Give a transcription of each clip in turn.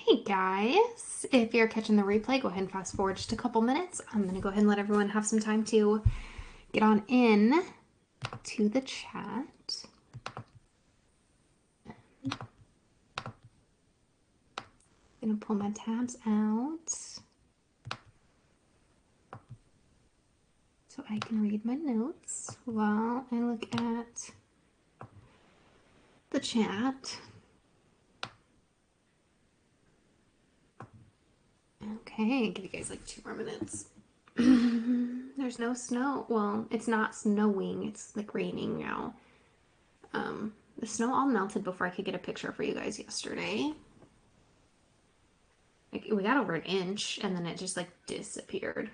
Hey guys, if you're catching the replay, go ahead and fast forward just a couple minutes. I'm going to go ahead and let everyone have some time to get on in to the chat. I'm going to pull my tabs out so I can read my notes while I look at the chat. Okay, give you guys like 2 more minutes. There's no snow. Well, it's not snowing. It's like raining now. The snow all melted before I could get a picture for you guys yesterday. Like, we got over an inch and then it just like disappeared.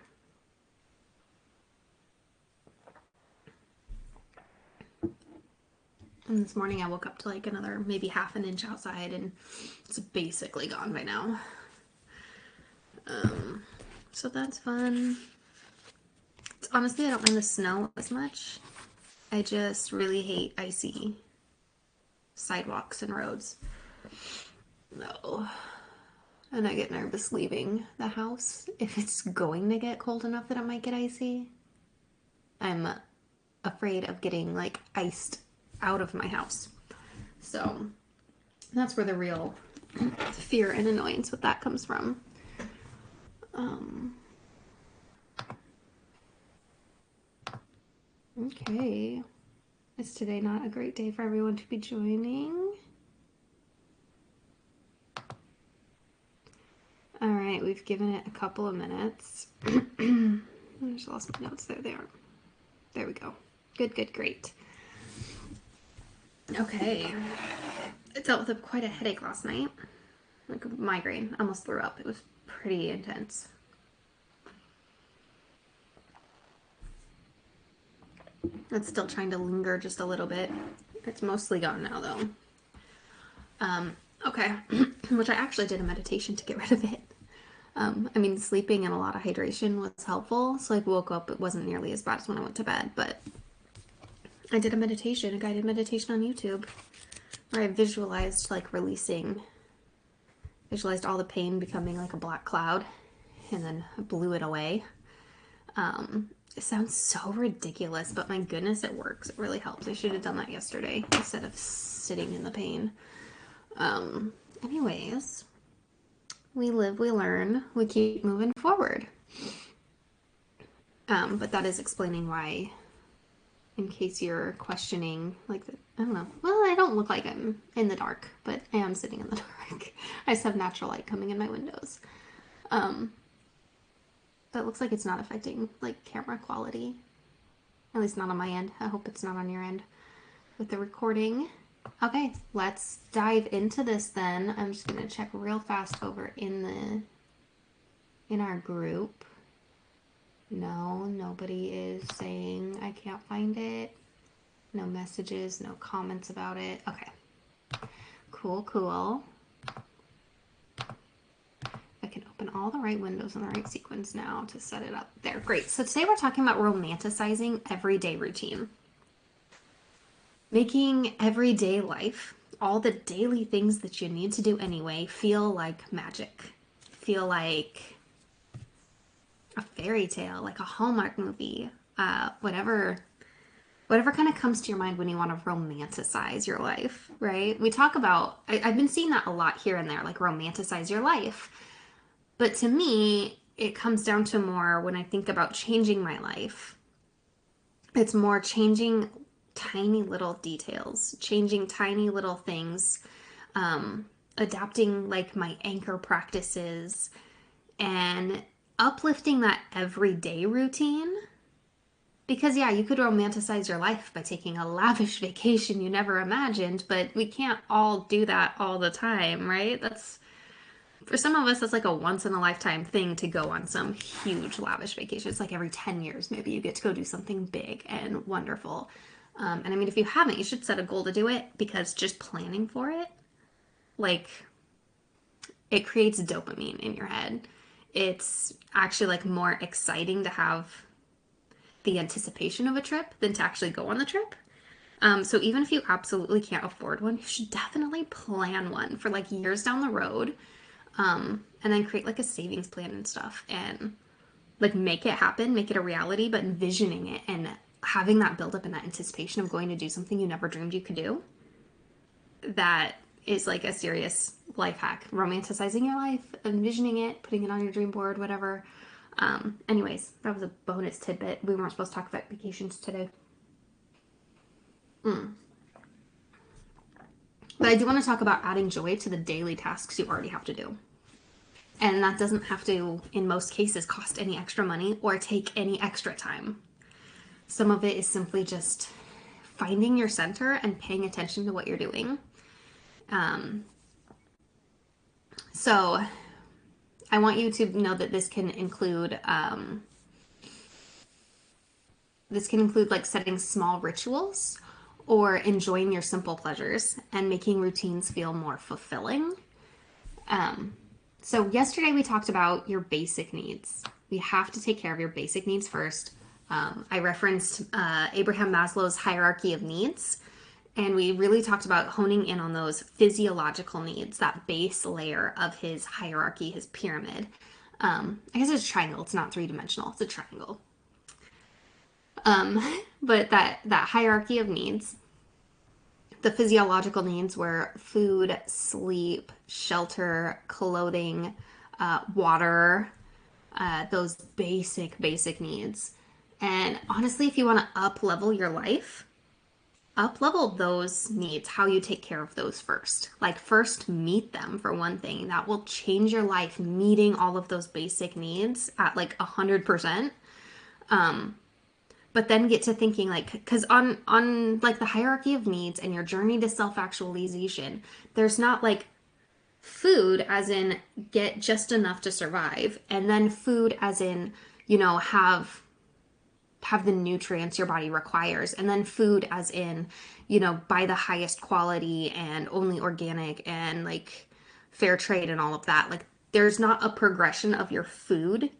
And this morning I woke up to like another maybe half an inch outside and it's basically gone by now. So that's fun. Honestly, I don't mind the snow as much. I just really hate icy sidewalks and roads. No. And I get nervous leaving the house if it's going to get cold enough that it might get icy. I'm afraid of getting like iced out of my house. So that's where the real fear and annoyance with that comes from. Okay. Is today not a great day for everyone to be joining? All right, we've given it a couple of minutes. I just lost my notes. There they are. There we go. Good, great. Okay. I dealt with quite a headache last night. Like a migraine. I almost threw up. It was pretty intense. It's still trying to linger just a little bit. It's mostly gone now, though. Okay. Which I actually did a meditation to get rid of it. I mean, sleeping and a lot of hydration was helpful. So I woke up, it wasn't nearly as bad as when I went to bed, but I did a meditation, a guided meditation on YouTube, where I visualized like visualized all the pain becoming like a black cloud, and then blew it away. It sounds so ridiculous, but my goodness, it works. It really helps. I should have done that yesterday instead of sitting in the pain. Anyways, we live, we learn, we keep moving forward. But that is explaining why, in case you're questioning, like, I don't know. Well, I don't look like I'm in the dark, but I am sitting in the dark. I just have natural light coming in my windows. But it looks like it's not affecting, like, camera quality. At least not on my end. I hope it's not on your end with the recording. Okay, let's dive into this then. I'm just going to check real fast over in our group. No, nobody is saying I can't find it. No messages, no comments about it. Okay. Cool. I can open all the right windows in the right sequence now to set it up. There, great. So today we're talking about romanticizing everyday routine. Making everyday life, all the daily things that you need to do anyway, feel like magic. Feel like a fairy tale, like a Hallmark movie, whatever kind of comes to your mind when you want to romanticize your life, right? We talk about, I've been seeing that a lot here and there, like romanticize your life. But to me, it comes down to more when I think about changing my life. It's more changing tiny little details, changing tiny little things, adapting like my anchor practices and uplifting that everyday routine. Because yeah, you could romanticize your life by taking a lavish vacation you never imagined, but we can't all do that all the time, right? For some of us, that's like a once in a lifetime thing to go on some huge lavish vacation. It's like every 10 years, maybe you get to go do something big and wonderful. And I mean, if you haven't, you should set a goal to do it, because just planning for it, like, it creates dopamine in your head. It's actually like more exciting to have the anticipation of a trip than to actually go on the trip. So even if you absolutely can't afford one, you should definitely plan one for like years down the road. And then create like a savings plan and stuff and like make it happen, make it a reality, but envisioning it and having that build up and that anticipation of going to do something you never dreamed you could do. That is like a serious life hack. Romanticizing your life, envisioning it, putting it on your dream board, whatever. Anyways, that was a bonus tidbit. We weren't supposed to talk about vacations today. But I do want to talk about adding joy to the daily tasks you already have to do. And that doesn't have to, in most cases, cost any extra money or take any extra time. Some of it is simply just finding your center and paying attention to what you're doing. So I want you to know that this can include like setting small rituals or enjoying your simple pleasures and making routines feel more fulfilling. So yesterday we talked about your basic needs. We have to take care of your basic needs first. I referenced Abraham Maslow's hierarchy of needs, and we really talked about honing in on those physiological needs, that base layer of his hierarchy, his pyramid. I guess it's a triangle. It's not three-dimensional. It's a triangle. But that hierarchy of needs, the physiological needs were food, sleep, shelter, clothing, water, those basic needs. And honestly, if you want to up level your life, up level those needs, how you take care of those first. Like first meet them for one thing. That will change your life, meeting all of those basic needs at like 100%. But then get to thinking like, because on like the hierarchy of needs and your journey to self-actualization, there's not like food as in get just enough to survive, and then food as in, have the nutrients your body requires, and then food as in, buy the highest quality and only organic and like fair trade and all of that. Like there's not a progression of your food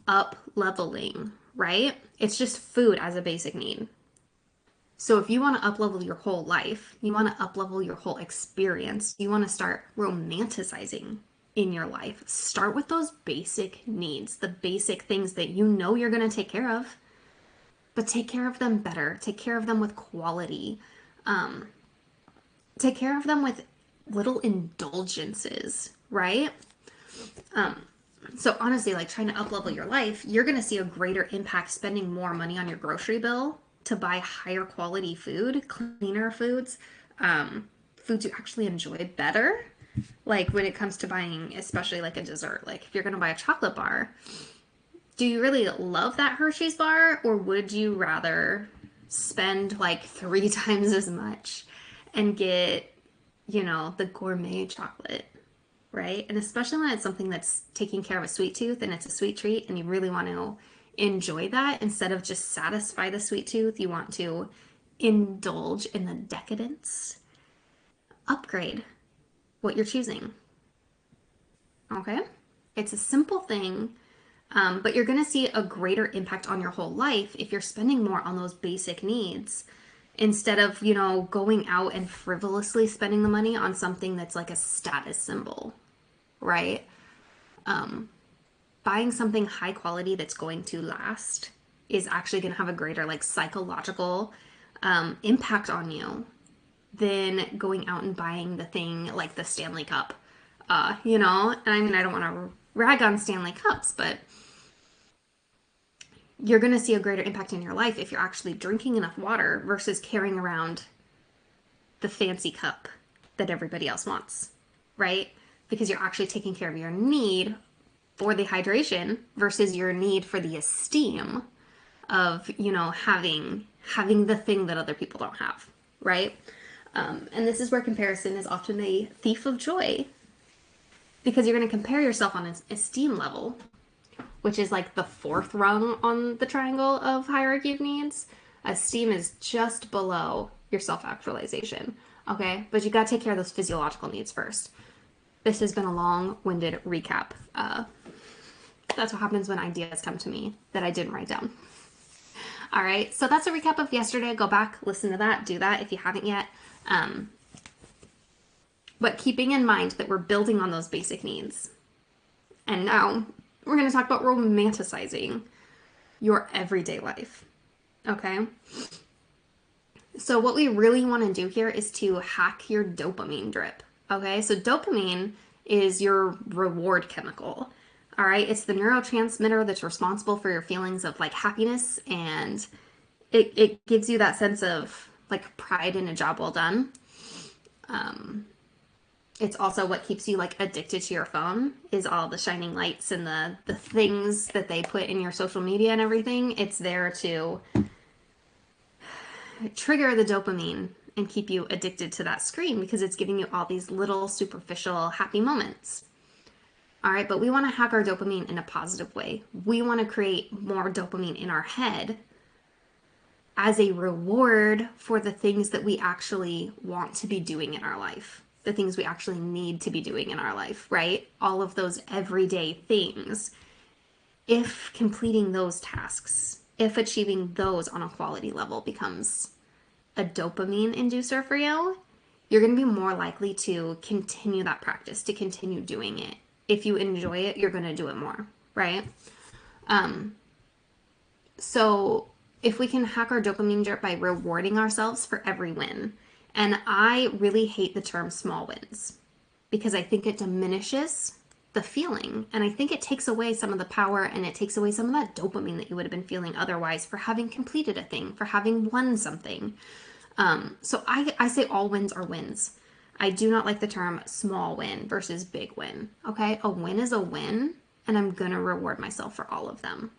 up leveling, right? It's just food as a basic need. So if you want to up level your whole life, you want to up level your whole experience, you want to start romanticizing in your life. Start with those basic needs, the basic things that you know you're going to take care of, but take care of them better. Take care of them with quality. Take care of them with little indulgences, right? So honestly, like trying to up level your life, you're going to see a greater impact spending more money on your grocery bill to buy higher quality food, cleaner foods, foods you actually enjoy better. Like when it comes to buying, especially like a dessert, like if you're going to buy a chocolate bar, do you really love that Hershey's bar, or would you rather spend like 3 times as much and get, the gourmet chocolate, right? And especially when it's something that's taking care of a sweet tooth and it's a sweet treat and you really want to enjoy that instead of just satisfy the sweet tooth, you want to indulge in the decadence. Upgrade what you're choosing. Okay? It's a simple thing, but you're going to see a greater impact on your whole life if you're spending more on those basic needs instead of, going out and frivolously spending the money on something that's like a status symbol, right? Buying something high quality that's going to last is actually going to have a greater like psychological impact on you than going out and buying the thing like the Stanley Cup, and I mean, I don't want to rag on Stanley Cups, but you're going to see a greater impact in your life if you're actually drinking enough water versus carrying around the fancy cup that everybody else wants, right? Because you're actually taking care of your need for the hydration versus your need for the esteem of, having the thing that other people don't have, right? And this is where comparison is often a thief of joy, because you're going to compare yourself on an esteem level, which is like the fourth rung on the triangle of hierarchy of needs. Esteem is just below your self-actualization, okay? But you got to take care of those physiological needs first. This has been a long-winded recap. That's what happens when ideas come to me that I didn't write down. All right, so that's a recap of yesterday. Go back, listen to that, do that if you haven't yet. But keeping in mind that we're building on those basic needs. And now we're going to talk about romanticizing your everyday life. Okay? So, what we really want to do here is to hack your dopamine drip. Okay? So, dopamine is your reward chemical. All right? It's the neurotransmitter that's responsible for your feelings of like happiness, and it gives you that sense of like pride in a job well done. It's also what keeps you like addicted to your phone is all the shining lights and the things that they put in your social media and everything. It's there to trigger the dopamine and keep you addicted to that screen because it's giving you all these little superficial happy moments. All right, but we want to hack our dopamine in a positive way. We want to create more dopamine in our head as a reward for the things that we actually want to be doing in our life, the things we actually need to be doing in our life, right? All of those everyday things. If completing those tasks, if achieving those on a quality level becomes a dopamine inducer for you, you're going to be more likely to continue that practice, to continue doing it. If you enjoy it, you're going to do it more, right? So if we can hack our dopamine drip by rewarding ourselves for every win, and I really hate the term small wins because I think it diminishes the feeling, and I think it takes away some of the power and it takes away some of that dopamine that you would have been feeling otherwise for having completed a thing, for having won something. So I say all wins are wins. I do not like the term small win versus big win. Okay, a win is a win, and I'm gonna reward myself for all of them.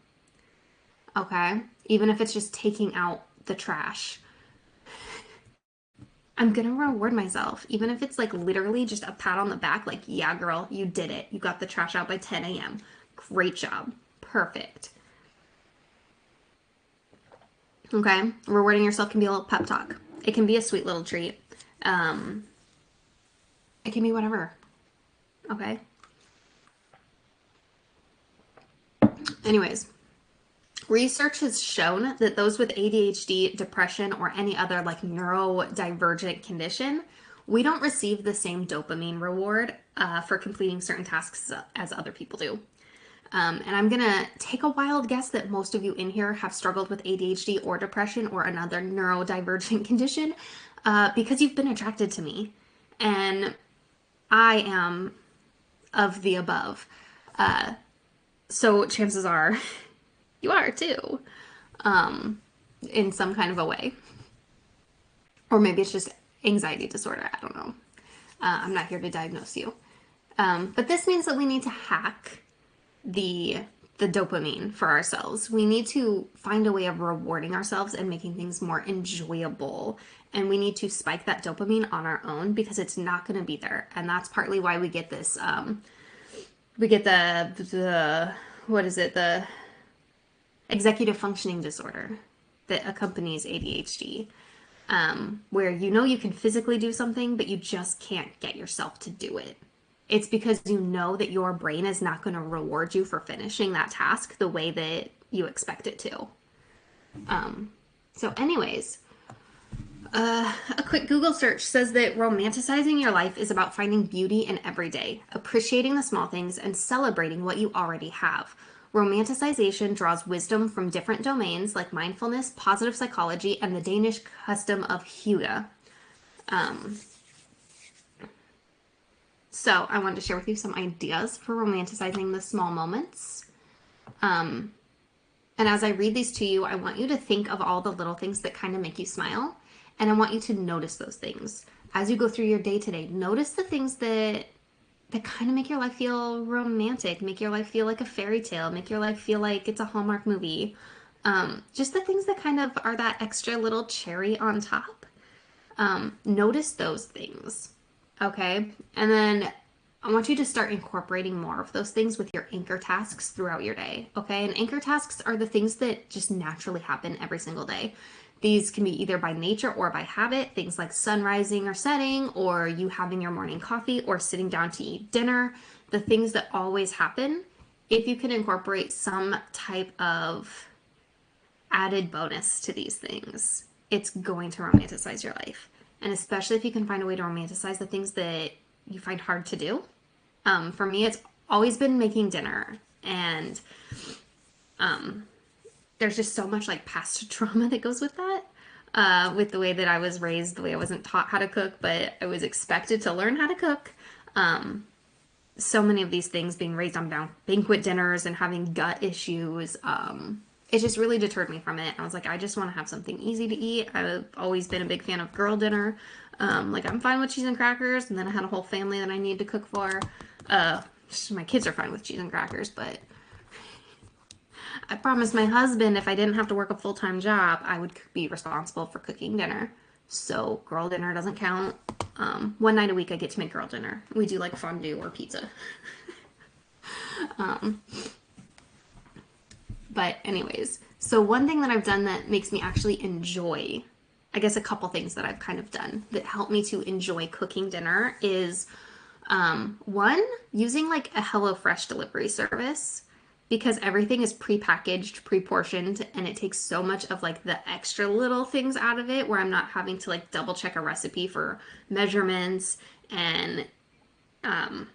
Okay, even if it's just taking out the trash, I'm gonna reward myself, even if it's like literally just a pat on the back, like, yeah, girl, you did it. You got the trash out by 10 a.m. Great job. Perfect. Okay, rewarding yourself can be a little pep talk. It can be a sweet little treat. Um, it can be whatever. Okay. Anyways, research has shown that those with ADHD, depression, or any other like neurodivergent condition, we don't receive the same dopamine reward for completing certain tasks as other people do. And I'm going to take a wild guess that most of you in here have struggled with ADHD or depression or another neurodivergent condition because you've been attracted to me. And I am of the above. So chances are you are too, in some kind of a way. Or maybe it's just anxiety disorder. I don't know. I'm not here to diagnose you. But this means that we need to hack the dopamine for ourselves. We need to find a way of rewarding ourselves and making things more enjoyable. And we need to spike that dopamine on our own because it's not going to be there. And that's partly why we get this, we get the, what is it? The executive functioning disorder that accompanies ADHD. Where you know you can physically do something, but you just can't get yourself to do it. It's because you know that your brain is not going to reward you for finishing that task the way that you expect it to. So anyways, a quick Google search says that romanticizing your life is about finding beauty in every day, appreciating the small things, and celebrating what you already have. Romanticization draws wisdom from different domains like mindfulness, positive psychology, and the Danish custom of hygge. So I wanted to share with you some ideas for romanticizing the small moments. And as I read these to you, I want you to think of all the little things that kind of make you smile. And I want you to notice those things. As you go through your day today, notice the things that kind of make your life feel romantic, make your life feel like a fairy tale, make your life feel like it's a Hallmark movie. Just the things that kind of are that extra little cherry on top. Notice those things, okay? And then I want you to start incorporating more of those things with your anchor tasks throughout your day, okay? And anchor tasks are the things that just naturally happen every single day. These can be either by nature or by habit, things like sun rising or setting, or you having your morning coffee, or sitting down to eat dinner. The things that always happen, if you can incorporate some type of added bonus to these things, it's going to romanticize your life. And especially if you can find a way to romanticize the things that you find hard to do. For me, it's always been making dinner, and um, there's just so much like past trauma that goes with that. With the way that I was raised, the way I wasn't taught how to cook, but I was expected to learn how to cook. So many of these things, being raised on banquet dinners and having gut issues, it just really deterred me from it. I was like, I just want to have something easy to eat. I've always been a big fan of girl dinner. Like, I'm fine with cheese and crackers, and then I had a whole family that I need to cook for. Uh, my kids are fine with cheese and crackers, but I promised my husband if I didn't have to work a full-time job, I would be responsible for cooking dinner. So girl dinner doesn't count. One night a week I get to make girl dinner. We do like fondue or pizza. um, but anyways, so one thing that I've done that makes me actually enjoy, I guess a couple things that I've kind of done that help me to enjoy cooking dinner is one, using like a HelloFresh delivery service because everything is pre-packaged, pre-portioned, and it takes so much of like the extra little things out of it where I'm not having to like double check a recipe for measurements and um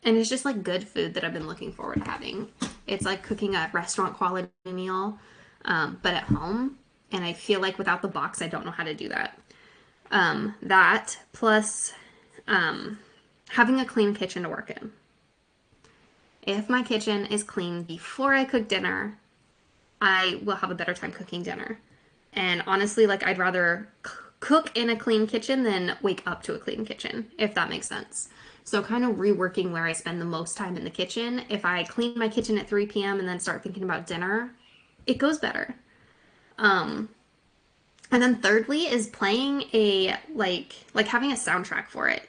and it's just like good food that I've been looking forward to having. It's like cooking a restaurant quality meal, but at home. And I feel like without the box, I don't know how to do that. That plus having a clean kitchen to work in. If my kitchen is clean before I cook dinner, I will have a better time cooking dinner. And honestly, like I'd rather cook in a clean kitchen than wake up to a clean kitchen, if that makes sense. So kind of reworking where I spend the most time in the kitchen. If I clean my kitchen at 3 p.m. and then start thinking about dinner, it goes better. Um, and then thirdly is playing a like having a soundtrack for it,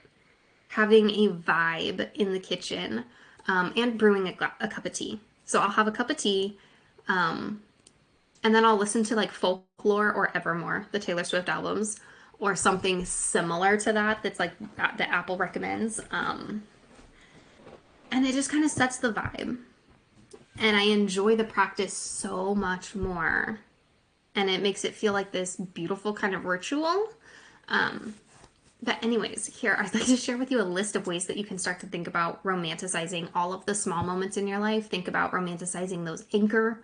having a vibe in the kitchen, and brewing a cup of tea. So I'll have a cup of tea, um, and then I'll listen to like Folklore or Evermore, the Taylor Swift albums, or something similar to that that's like that Apple recommends. And it just kind of sets the vibe. And I enjoy the practice so much more. And it makes it feel like this beautiful kind of ritual. Um, but anyways, here I'd like to share with you a list of ways that you can start to think about romanticizing all of the small moments in your life. Think about romanticizing those anchor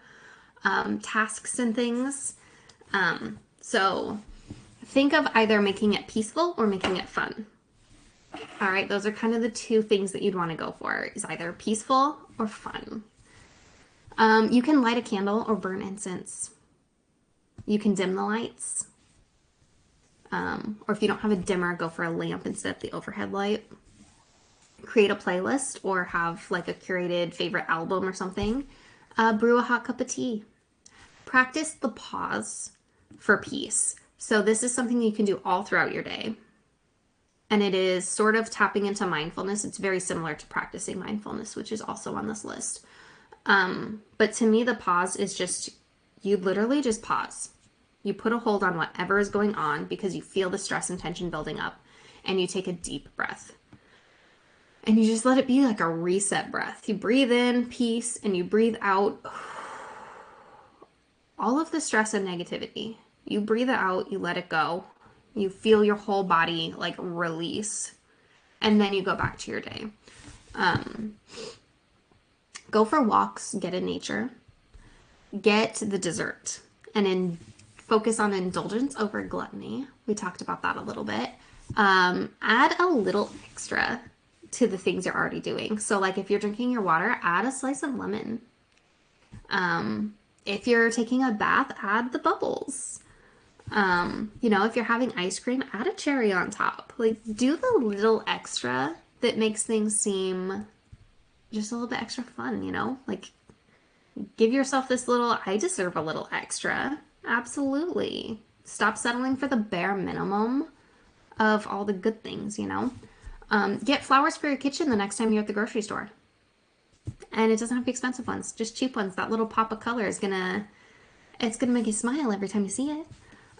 tasks and things. So think of either making it peaceful or making it fun. All right, those are kind of the two things that you'd want to go for, is either peaceful or fun. You can light a candle or burn incense. You can dim the lights. Or if you don't have a dimmer, go for a lamp instead of the overhead light. Create a playlist or have like a curated favorite album or something. Brew a hot cup of tea. Practice the pause for peace. So this is something you can do all throughout your day. And it is sort of tapping into mindfulness. It's very similar to practicing mindfulness, which is also on this list. But to me, the pause is just, you literally just pause. You put a hold on whatever is going on because you feel the stress and tension building up, and you take a deep breath. And you just let it be like a reset breath. You breathe in peace and you breathe out all of the stress and negativity. You breathe it out, you let it go. You feel your whole body like release. And then you go back to your day. Go for walks, get in nature. Get the dessert. And focus on indulgence over gluttony. We talked about that a little bit. Add a little extra to the things you're already doing. So like if you're drinking your water, add a slice of lemon. If you're taking a bath, add the bubbles. If you're having ice cream, add a cherry on top. Like do the little extra that makes things seem just a little bit extra fun, like give yourself this little, I deserve a little extra. Absolutely. Stop settling for the bare minimum of all the good things. Get flowers for your kitchen the next time you're at the grocery store. And it doesn't have to be expensive ones, just cheap ones. That little pop of color it's gonna make you smile every time you see it.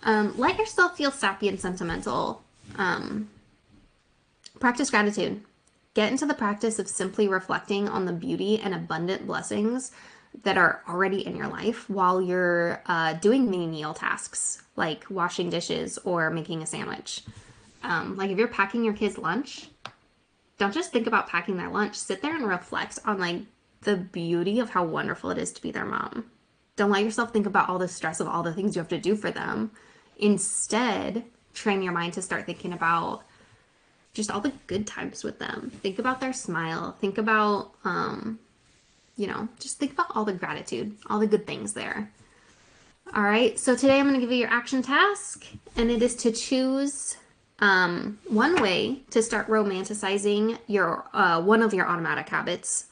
Let yourself feel sappy and sentimental. Practice gratitude. Get into the practice of simply reflecting on the beauty and abundant blessings that are already in your life while you're doing menial tasks like washing dishes or making a sandwich. Like if you're packing your kids' lunch, don't just think about packing their lunch. Sit there and reflect on like the beauty of how wonderful it is to be their mom. Don't let yourself think about all the stress of all the things you have to do for them. Instead, train your mind to start thinking about just all the good times with them. Think about their smile. Think about, just think about all the gratitude, all the good things there. All right, so today I'm going to give you your action task, and it is to choose one way to start romanticizing your one of your automatic habits,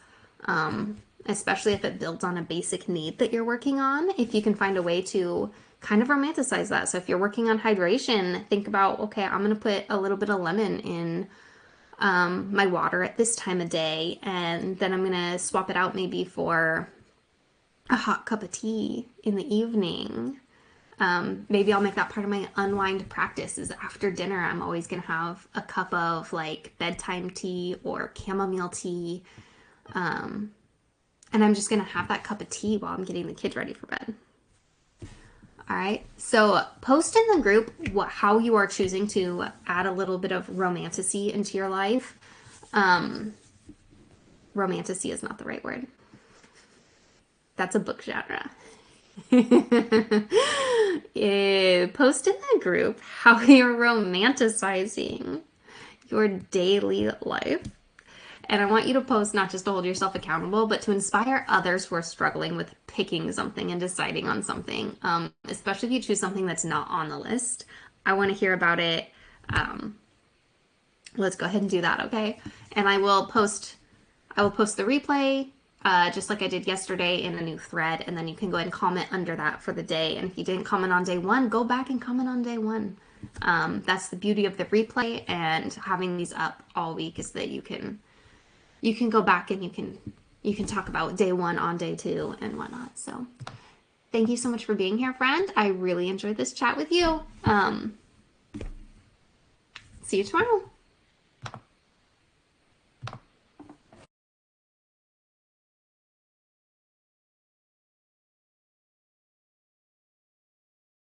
especially if it builds on a basic need that you're working on. If you can find a way to kind of romanticize that. So if you're working on hydration, think about, okay, I'm going to put a little bit of lemon in my water at this time of day, and then I'm going to swap it out maybe for a hot cup of tea in the evening. Maybe I'll make that part of my unwind practice is after dinner, I'm always going to have a cup of like bedtime tea or chamomile tea. And I'm just going to have that cup of tea while I'm getting the kids ready for bed. All right. So post in the group how you are choosing to add a little bit of romanticy into your life. Romanticy is not the right word. That's a book genre. Post in the group how you're romanticizing your daily life. And I want you to post not just to hold yourself accountable, but to inspire others who are struggling with picking something and deciding on something. Especially if you choose something that's not on the list. I want to hear about it. Let's go ahead and do that, okay? And I will post the replay just like I did yesterday in a new thread, and then you can go ahead and comment under that for the day. And if you didn't comment on day one, go back and comment on day one. That's the beauty of the replay and having these up all week is that you can go back and you can talk about day one on day two and whatnot. So thank you so much for being here, friend. I really enjoyed this chat with you. See you tomorrow.